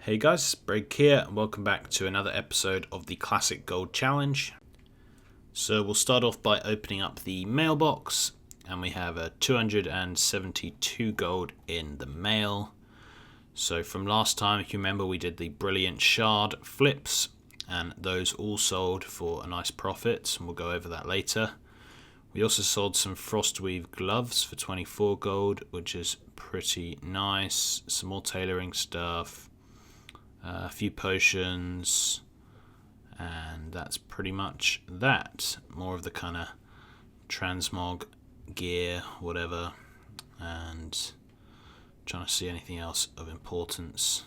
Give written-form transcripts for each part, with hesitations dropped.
Hey guys, Break here and welcome back to another episode of the Classic Gold Challenge. So we'll start off by opening up the mailbox, and we have a 272 gold in the mail. So from last time, if you remember, we did the brilliant shard flips and those all sold for a nice profit, and we'll go over that later. We also sold some frostweave gloves for 24 gold, which is pretty nice. Some more tailoring stuff. A few potions, and that's pretty much that. More of the kind of transmog gear, whatever, and trying to see anything else of importance.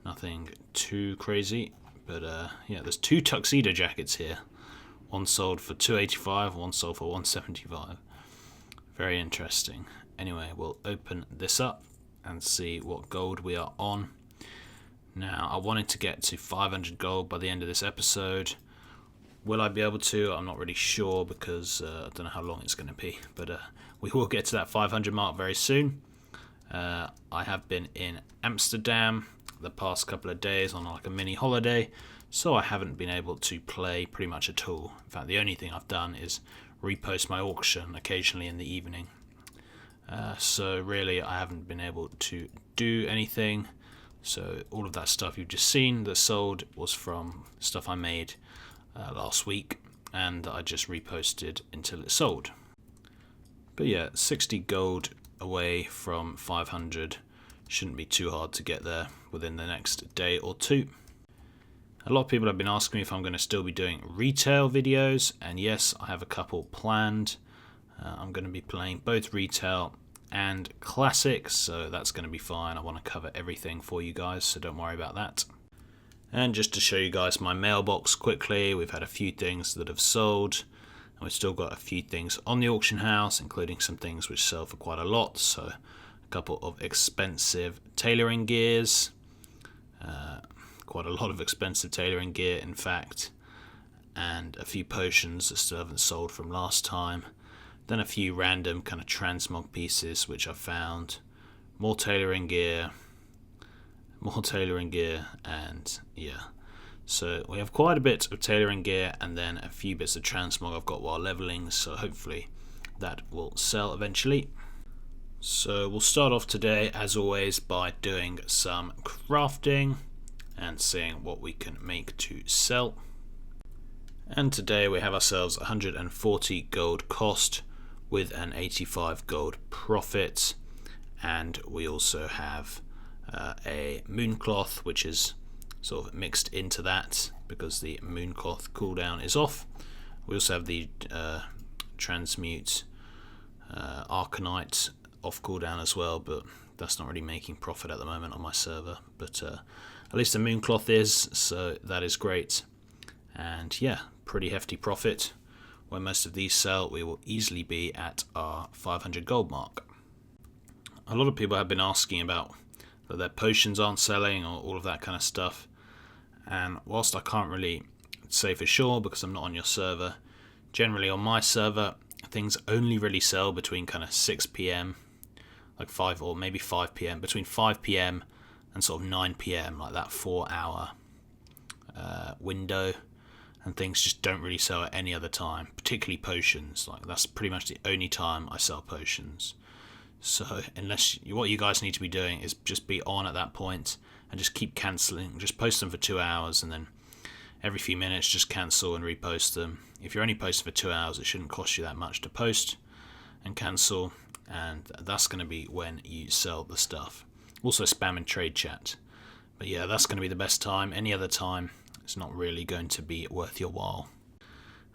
Nothing too crazy, but yeah, there's two tuxedo jackets here. One sold for 285, one sold for 175. Very interesting. Anyway, we'll open this up and see what gold we are on. Now, I wanted to get to 500 gold by the end of this episode. Will I be able to? I'm not really sure because I don't know how long it's going to be. But we will get to that 500 mark very soon. I have been in Amsterdam the past couple of days on like a mini holiday. So I haven't been able to play pretty much at all. In fact, the only thing I've done is repost my auction occasionally in the evening. So really, I haven't been able to do anything. So all of that stuff you've just seen that sold was from stuff I made last week, and I just reposted until it sold. But yeah, 60 gold away from 500 shouldn't be too hard to get there within the next day or two. A lot of people have been asking me if I'm going to still be doing retail videos, and yes, I have a couple planned. I'm going to be playing both retail and classics, so that's going to be fine. I want to cover everything for you guys, so don't worry about that. And just to show you guys my mailbox quickly, we've had a few things that have sold, and we've still got a few things on the auction house, including some things which sell for quite a lot. So a couple of expensive tailoring gears, quite a lot of expensive tailoring gear in fact, and a few potions that still haven't sold from last time. Then a few random kind of transmog pieces which I found, more tailoring gear, and yeah. So we have quite a bit of tailoring gear and then a few bits of transmog I've got while leveling, so hopefully that will sell eventually. So we'll start off today, as always, by doing some crafting and seeing what we can make to sell. And today we have ourselves 140 gold cost, with an 85 gold profit, and we also have a mooncloth which is sort of mixed into that because the mooncloth cooldown is off. We also have the transmute arcanite off cooldown as well, but that's not really making profit at the moment on my server, but at least the mooncloth is, so that is great. And yeah, pretty hefty profit. When most of these sell, we will easily be at our 500 gold mark. A lot of people have been asking about that their potions aren't selling or all of that kind of stuff. And whilst I can't really say for sure because I'm not on your server, generally on my server, things only really sell between kind of 6 PM, like 5 or maybe 5 PM, between 5 PM and sort of 9 PM, like that 4-hour window. And things just don't really sell at any other time, particularly potions. Like that's pretty much the only time I sell potions. So unless what you guys need to be doing is just be on at that point and just keep cancelling. Just post them for 2 hours and then every few minutes just cancel and repost them. If you're only posting for 2 hours, it shouldn't cost you that much to post and cancel, and that's going to be when you sell the stuff. Also spam and trade chat. But yeah, that's going to be the best time. Any other time, it's not really going to be worth your while.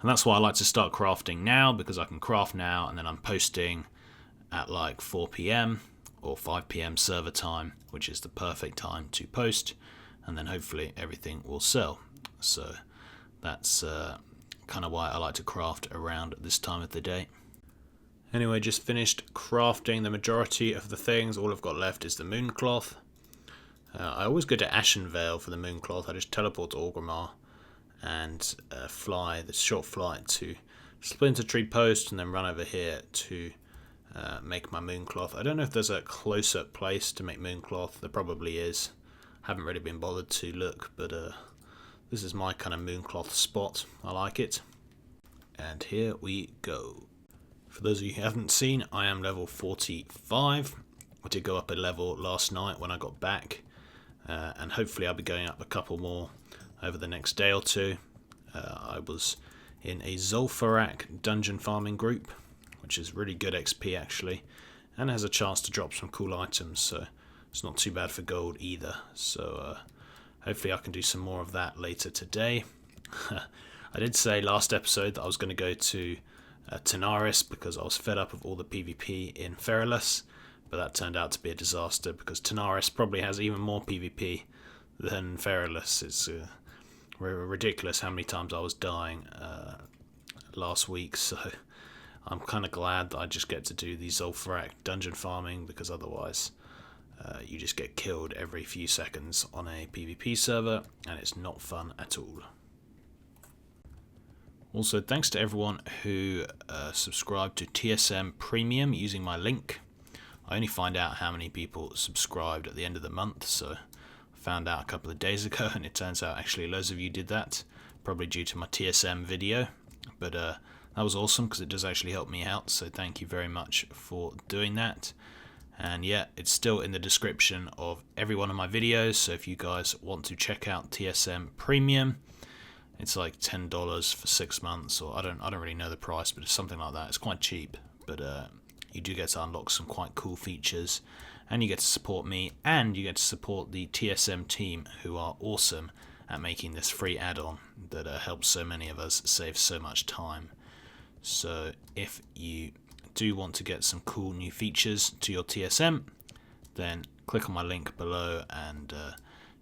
And that's why I like to start crafting now, because I can craft now and then I'm posting at like 4 PM or 5 PM server time, which is the perfect time to post, and then hopefully everything will sell. So that's kind of why I like to craft around this time of the day. Anyway, just finished crafting the majority of the things. All I've got left is the mooncloth. I always go to Ashenvale for the mooncloth. I just teleport to Orgrimmar and fly the short flight to Splinter Tree Post and then run over here to make my mooncloth. I don't know if there's a closer place to make mooncloth. There probably is. Haven't really been bothered to look, but this is my kind of mooncloth spot. I like it. And here we go. For those of you who haven't seen, I am level 45. I did go up a level last night when I got back, and hopefully I'll be going up a couple more over the next day or two. I was in a Zul'Farrak dungeon farming group, which is really good XP actually, and has a chance to drop some cool items, so it's not too bad for gold either. So hopefully I can do some more of that later today. I did say last episode that I was going to go to Tanaris because I was fed up of all the PvP in Feralus, but that turned out to be a disaster because Tanaris probably has even more PvP than Feralus. It's ridiculous how many times I was dying last week, so I'm kind of glad that I just get to do the Zul'Farrak dungeon farming, because otherwise you just get killed every few seconds on a PvP server and it's not fun at all. Also, thanks to everyone who subscribed to Tsm Premium using my link. I only find out how many people subscribed at the end of the month, so I found out a couple of days ago, and it turns out actually loads of you did that, probably due to my TSM video. But that was awesome because it does actually help me out, so thank you very much for doing that. And yeah, it's still in the description of every one of my videos, so if you guys want to check out TSM Premium, it's like $10 for 6 months, or I don't really know the price, but it's something like that. It's quite cheap, but you do get to unlock some quite cool features, and you get to support me, and you get to support the TSM team, who are awesome at making this free add-on that helps so many of us save so much time. So if you do want to get some cool new features to your TSM, then click on my link below and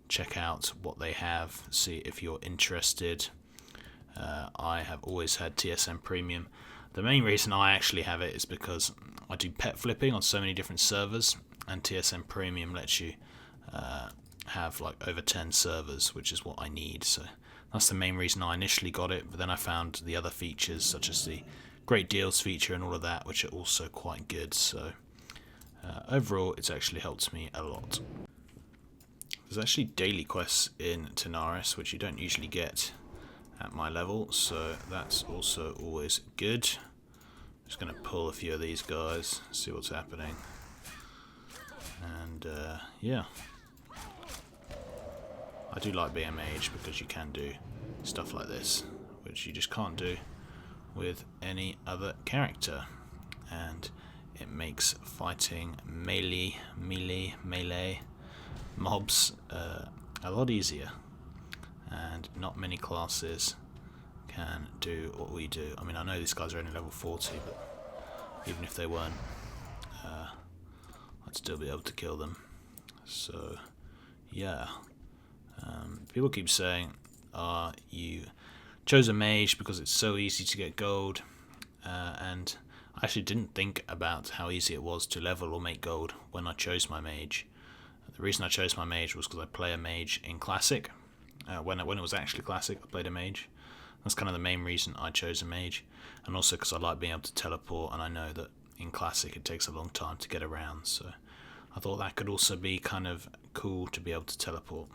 check out what they have, see if you're interested. I have always had TSM Premium. The main reason I actually have it is because I do pet flipping on so many different servers, and TSM Premium lets you have like over 10 servers, which is what I need. So that's the main reason I initially got it, but then I found the other features such as the great deals feature and all of that, which are also quite good. So overall it's actually helped me a lot. There's actually daily quests in Tanaris, which you don't usually get at my level, so that's also always good. Just going to pull a few of these guys, see what's happening. And yeah, I do like being a mage because you can do stuff like this, which you just can't do with any other character, and it makes fighting melee mobs a lot easier, and not many classes can do what we do. I mean, I know these guys are only level 40, but even if they weren't, I'd still be able to kill them. So yeah, people keep saying you chose a mage because it's so easy to get gold, and I actually didn't think about how easy it was to level or make gold when I chose my mage. The reason I chose my mage was because I play a mage in Classic. When it was actually Classic, I played a mage. That's kind of the main reason I chose a mage. And also because I like being able to teleport, and I know that in Classic it takes a long time to get around. So I thought that could also be kind of cool to be able to teleport.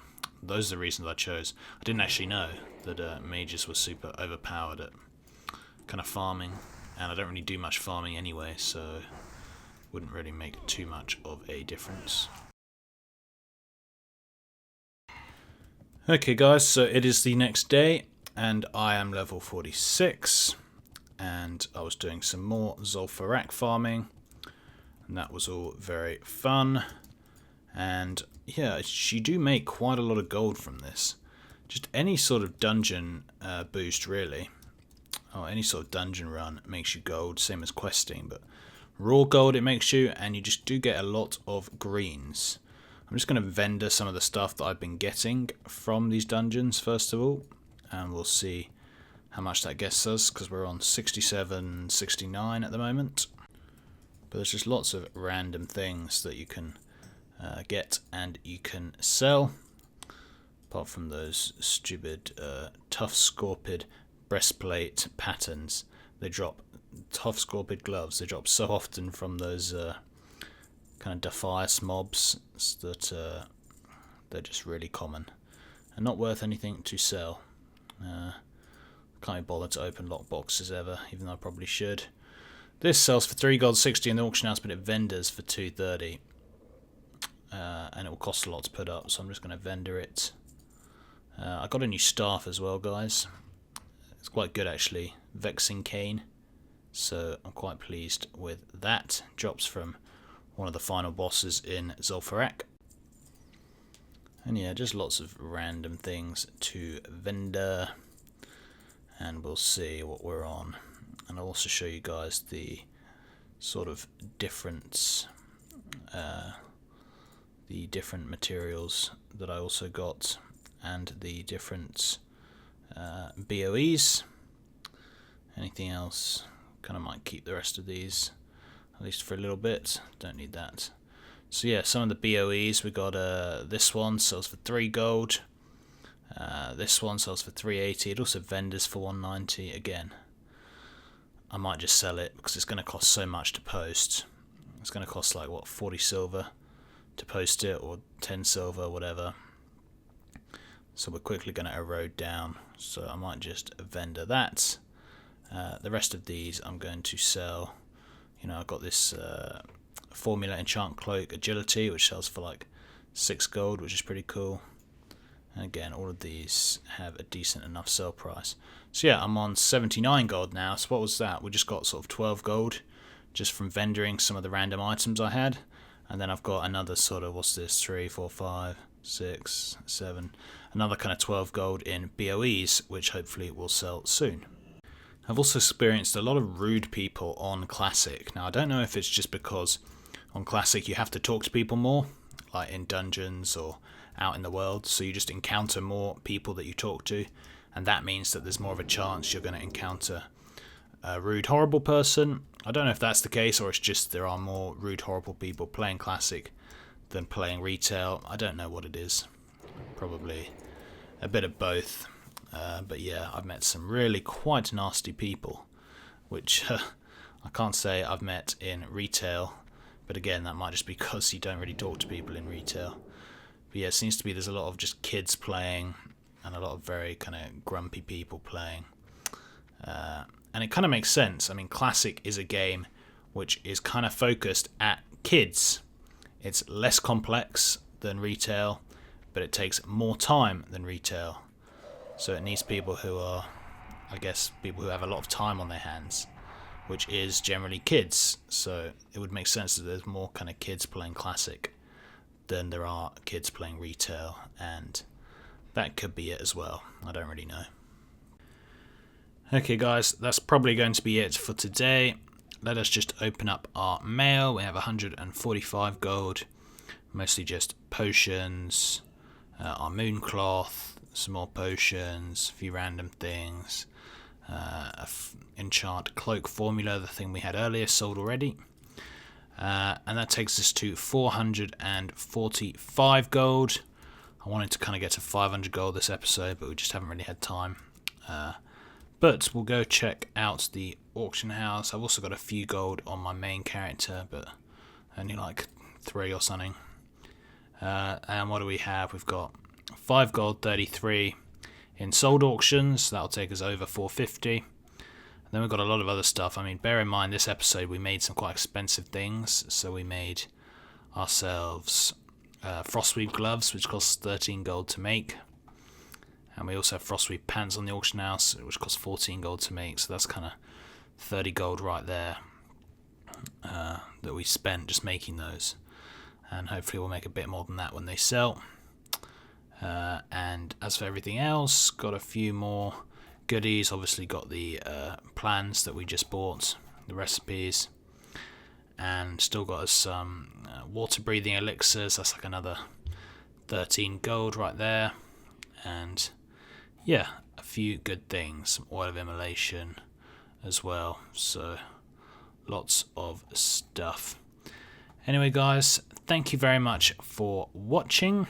Those are the reasons I chose. I didn't actually know that mages were super overpowered at kind of farming. And I don't really do much farming anyway, so wouldn't really make too much of a difference. Okay guys, so it is the next day, and I am level 46, and I was doing some more Zul'Farrak farming, and that was all very fun. And yeah, you do make quite a lot of gold from this. Just any sort of dungeon boost really, or any sort of dungeon run makes you gold, same as questing, but raw gold it makes you, and you just do get a lot of greens. I'm just going to vendor some of the stuff that I've been getting from these dungeons first of all, and we'll see how much that gets us, because we're on 67, 69 at the moment. But there's just lots of random things that you can get and you can sell, apart from those stupid tough scorpid breastplate patterns. They drop tough scorpid gloves, they drop so often from those kind of Defias mobs that they're just really common and not worth anything to sell. Can't be bothered to open lock boxes ever, even though I probably should. This sells for 3 gold 60 in the auction house, but it vendors for 230. And it will cost a lot to put up, so I'm just going to vendor it. I got a new staff as well, guys. It's quite good actually, Vexing Cane. So I'm quite pleased with that. Drops from one of the final bosses in Zul'Farrak. And yeah, just lots of random things to vendor. And we'll see what we're on. And I'll also show you guys the sort of different materials that I also got, and the different BOEs. Anything else? Kind of might keep the rest of these, at least for a little bit. Don't need that. So yeah, some of the BOEs, we got this one sells for 3 gold. This one sells for 380. It also vendors for 190. Again, I might just sell it because it's going to cost so much to post. It's going to cost like, what, 40 silver to post it, or 10 silver, whatever. So we're quickly going to erode down. So I might just vendor that. The rest of these I'm going to sell. You know, I've got this Formula Enchant Cloak Agility, which sells for like 6 gold, which is pretty cool. And again, all of these have a decent enough sell price. So yeah, I'm on 79 gold now. So what was that? We just got sort of 12 gold just from vendoring some of the random items I had. And then I've got another sort of, what's this, 3, 4, 5, 6, 7, another kind of 12 gold in BOEs, which hopefully will sell soon. I've also experienced a lot of rude people on Classic. Now, I don't know if it's just because on Classic you have to talk to people more, like in dungeons or out in the world, so you just encounter more people that you talk to, and that means that there's more of a chance you're going to encounter a rude, horrible person. I don't know if that's the case, or it's just there are more rude, horrible people playing Classic than playing retail. I don't know what it is. Probably a bit of both. But yeah, I've met some really quite nasty people, which I can't say I've met in retail. But again, that might just be because you don't really talk to people in retail. But yeah, it seems to be there's a lot of just kids playing and a lot of very kind of grumpy people playing. And it kind of makes sense. I mean, Classic is a game which is kind of focused at kids. It's less complex than retail, but it takes more time than retail. So it needs people who are, I guess, people who have a lot of time on their hands, which is generally kids. So it would make sense that there's more kind of kids playing Classic than there are kids playing retail, and that could be it as well. I don't really know. Okay guys, that's probably going to be it for today. Let us just open up our mail. We have 145 gold, mostly just potions, our moon cloth, some more potions, a few random things, enchant cloak formula, the thing we had earlier, sold already. And that takes us to 445 gold. I wanted to kind of get to 500 gold this episode, but we just haven't really had time. But we'll go check out the auction house. I've also got a few gold on my main character, but only like 3 or something. And what do we have? We've got 5 gold 33 in sold auctions. That'll take us over 450. And then we've got a lot of other stuff. I mean, bear in mind this episode we made some quite expensive things. So we made ourselves Frostweave gloves, which cost 13 gold to make. And we also have Frostweave pants on the auction house, which cost 14 gold to make. So that's kind of 30 gold right there that we spent just making those. And hopefully we'll make a bit more than that when they sell. And as for everything else, got a few more goodies. Obviously got the plans that we just bought, the recipes. And still got us some water breathing elixirs. That's like another 13 gold right there. And yeah, a few good things. Some oil of immolation as well. So lots of stuff. Anyway guys, thank you very much for watching.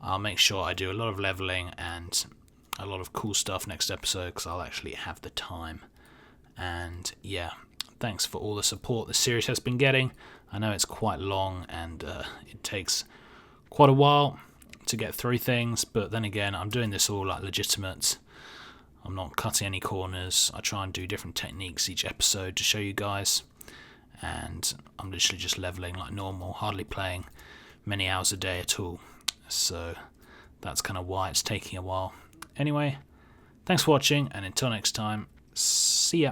I'll make sure I do a lot of leveling and a lot of cool stuff next episode, because I'll actually have the time. And yeah, thanks for all the support the series has been getting. I know it's quite long and it takes quite a while to get through things, but then again, I'm doing this all like legitimate. I'm not cutting any corners. I try and do different techniques each episode to show you guys, and I'm literally just leveling like normal, hardly playing many hours a day at all, so that's kind of why it's taking a while. Anyway, thanks for watching, and until next time, see ya.